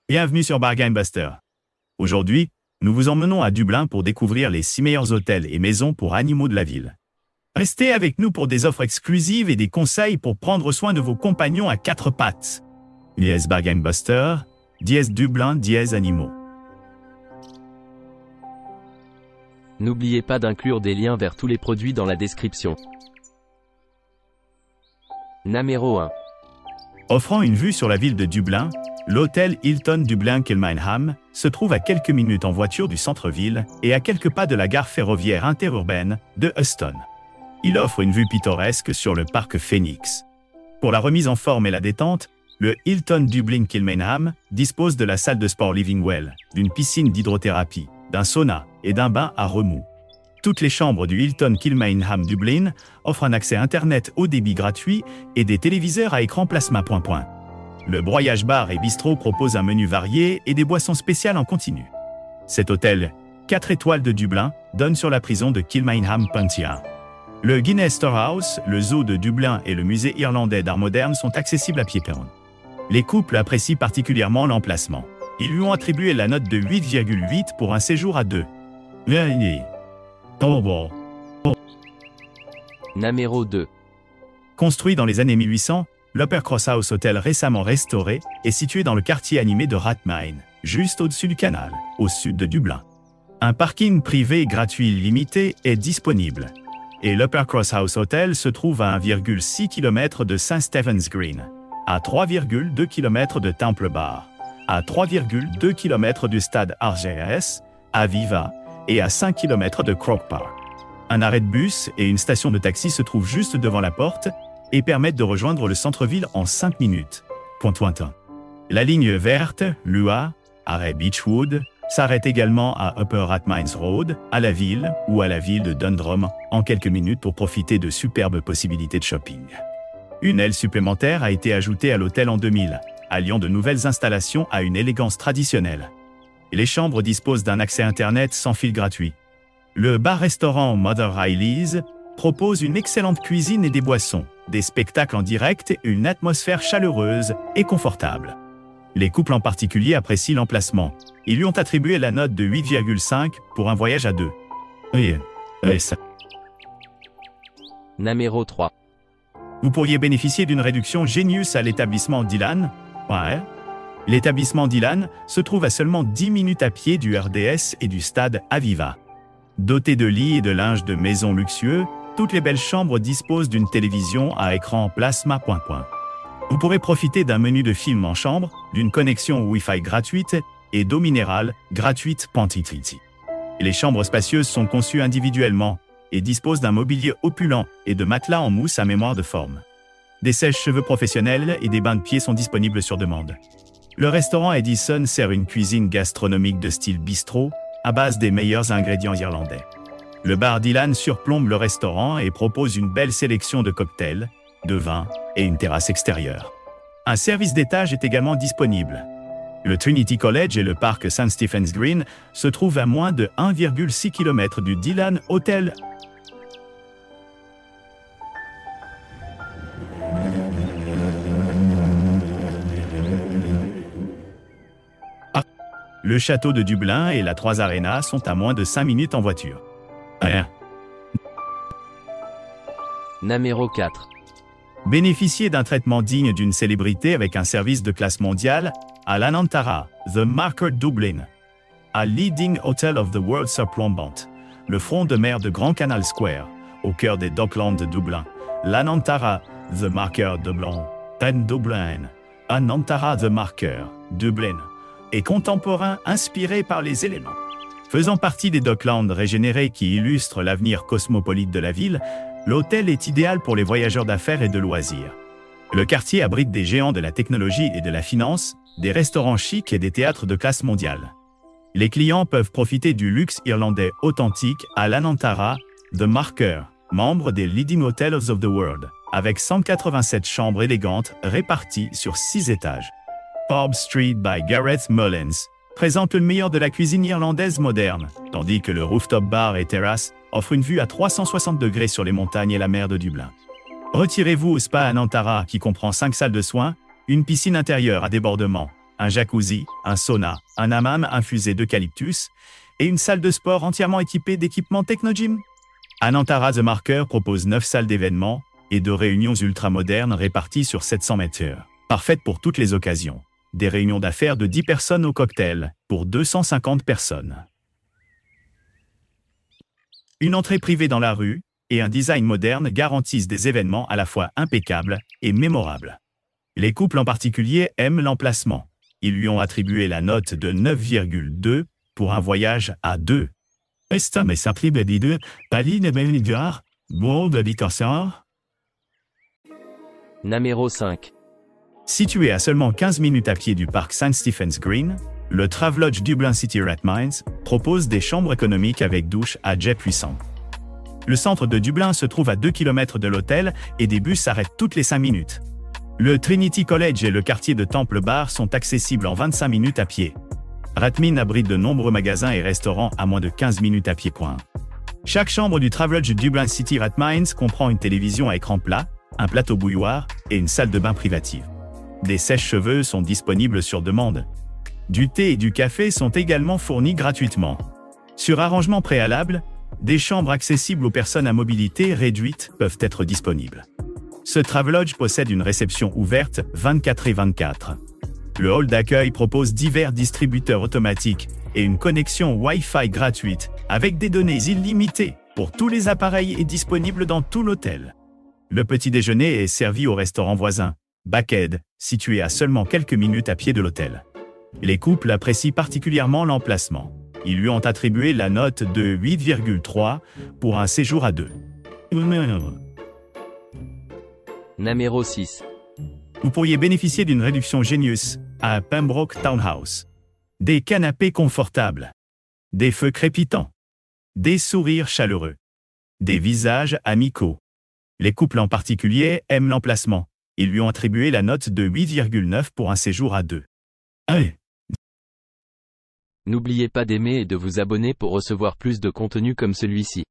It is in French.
Bienvenue sur Bargain Buster. Aujourd'hui, nous vous emmenons à Dublin pour découvrir les 6 meilleurs hôtels et maisons pour animaux de la ville. Restez avec nous pour des offres exclusives et des conseils pour prendre soin de vos compagnons à 4 pattes. Dièse Bargain Buster, dièse Dublin, dièse animaux. N'oubliez pas d'inclure des liens vers tous les produits dans la description. Numéro 1. Offrant une vue sur la ville de Dublin, l'hôtel Hilton Dublin-Kilmainham se trouve à quelques minutes en voiture du centre-ville et à quelques pas de la gare ferroviaire interurbaine de Euston. Il offre une vue pittoresque sur le parc Phoenix. Pour la remise en forme et la détente, le Hilton Dublin-Kilmainham dispose de la salle de sport Living Well, d'une piscine d'hydrothérapie, d'un sauna et d'un bain à remous. Toutes les chambres du Hilton Kilmainham Dublin offrent un accès Internet haut débit gratuit et des téléviseurs à écran plasma. Le Broyage Bar et Bistrot propose un menu varié et des boissons spéciales en continu. Cet hôtel, 4 étoiles de Dublin, donne sur la prison de Kilmainham Puntia. Le Guinness Storehouse, le zoo de Dublin et le musée irlandais d'art moderne sont accessibles à pied. Les couples apprécient particulièrement l'emplacement. Ils lui ont attribué la note de 8,8 pour un séjour à 2. Numéro 2. Construit dans les années 1800, l'Upper Cross House Hotel récemment restauré est situé dans le quartier animé de Rathmine, juste au-dessus du canal, au sud de Dublin. Un parking privé gratuit limité est disponible. Et l'Upper Cross House Hotel se trouve à 1,6 km de St. Stephen's Green, à 3,2 km de Temple Bar, à 3,2 km du stade RGS, à Viva, et à 5 km de Croke Park. Un arrêt de bus et une station de taxi se trouvent juste devant la porte et permettent de rejoindre le centre-ville en 5 minutes. La ligne verte, LUA, arrêt Beechwood, s'arrête également à Upper Rathmines Road, à la ville ou à la ville de Dundrum en quelques minutes pour profiter de superbes possibilités de shopping. Une aile supplémentaire a été ajoutée à l'hôtel en 2000, alliant de nouvelles installations à une élégance traditionnelle. Les chambres disposent d'un accès Internet sans fil gratuit. Le bar-restaurant Mother Riley's propose une excellente cuisine et des boissons, des spectacles en direct et une atmosphère chaleureuse et confortable. Les couples en particulier apprécient l'emplacement. Ils lui ont attribué la note de 8,5 pour un voyage à 2. Numéro 3. Vous pourriez bénéficier d'une réduction Genius à l'établissement Dylan. L'établissement Dylan se trouve à seulement 10 minutes à pied du RDS et du stade Aviva. Doté de lits et de linge de maison luxueux, toutes les belles chambres disposent d'une télévision à écran plasma. Vous pourrez profiter d'un menu de films en chambre, d'une connexion Wi-Fi gratuite et d'eau minérale gratuite. Les chambres spacieuses sont conçues individuellement et disposent d'un mobilier opulent et de matelas en mousse à mémoire de forme. Des sèches-cheveux professionnels et des bains de pieds sont disponibles sur demande. Le restaurant Edison sert une cuisine gastronomique de style bistrot à base des meilleurs ingrédients irlandais. Le bar Dylan surplombe le restaurant et propose une belle sélection de cocktails, de vins et une terrasse extérieure. Un service d'étage est également disponible. Le Trinity College et le parc St. Stephen's Green se trouvent à moins de 1,6 km du Dylan Hotel. Le château de Dublin et la 3 Arena sont à moins de 5 minutes en voiture. Numéro 4. Bénéficiez d'un traitement digne d'une célébrité avec un service de classe mondiale à l'Anantara, The Marker Dublin. A leading hotel of the world surplombant, le front de mer de Grand Canal Square, au cœur des Docklands de Dublin. L'Anantara, The Marker Dublin, Dublin. Anantara The Marker, Dublin. Et contemporain inspiré par les éléments. Faisant partie des Docklands régénérés qui illustrent l'avenir cosmopolite de la ville, l'hôtel est idéal pour les voyageurs d'affaires et de loisirs. Le quartier abrite des géants de la technologie et de la finance, des restaurants chics et des théâtres de classe mondiale. Les clients peuvent profiter du luxe irlandais authentique à l'Anantara, The Marker, membre des Leading Hotels of the World, avec 187 chambres élégantes réparties sur 6 étages. Pub Street by Gareth Mullins présente le meilleur de la cuisine irlandaise moderne, tandis que le rooftop bar et terrasse offrent une vue à 360 degrés sur les montagnes et la mer de Dublin. Retirez-vous au spa Anantara qui comprend 5 salles de soins, une piscine intérieure à débordement, un jacuzzi, un sauna, un hammam infusé d'eucalyptus et une salle de sport entièrement équipée d'équipements Technogym. Anantara The Marker propose 9 salles d'événements et de réunions ultramodernes réparties sur 700 mètres, parfaites pour toutes les occasions. Des réunions d'affaires de 10 personnes au cocktail, pour 250 personnes. Une entrée privée dans la rue et un design moderne garantissent des événements à la fois impeccables et mémorables. Les couples en particulier aiment l'emplacement. Ils lui ont attribué la note de 9,2 pour un voyage à deux. Numéro 5. Situé à seulement 15 minutes à pied du parc St. Stephen's Green, le Travelodge Dublin City Rathmines propose des chambres économiques avec douche à jet puissant. Le centre de Dublin se trouve à 2 km de l'hôtel et des bus s'arrêtent toutes les 5 minutes. Le Trinity College et le quartier de Temple Bar sont accessibles en 25 minutes à pied. Rathmines abrite de nombreux magasins et restaurants à moins de 15 minutes à pied. Chaque chambre du Travelodge Dublin City Rathmines comprend une télévision à écran plat, un plateau bouilloire et une salle de bain privative. Des sèches-cheveux sont disponibles sur demande. Du thé et du café sont également fournis gratuitement. Sur arrangement préalable, des chambres accessibles aux personnes à mobilité réduite peuvent être disponibles. Ce Travelodge possède une réception ouverte 24/24. Le hall d'accueil propose divers distributeurs automatiques et une connexion Wi-Fi gratuite avec des données illimitées pour tous les appareils et disponible dans tout l'hôtel. Le petit déjeuner est servi au restaurant voisin, Backhead, situé à seulement quelques minutes à pied de l'hôtel. Les couples apprécient particulièrement l'emplacement. Ils lui ont attribué la note de 8,3 pour un séjour à deux. Numéro 6. Vous pourriez bénéficier d'une réduction Genius à Pembroke Townhouse. Des canapés confortables, des feux crépitants, des sourires chaleureux, des visages amicaux. Les couples en particulier aiment l'emplacement. Ils lui ont attribué la note de 8,9 pour un séjour à deux. Allez. N'oubliez pas d'aimer et de vous abonner pour recevoir plus de contenu comme celui-ci.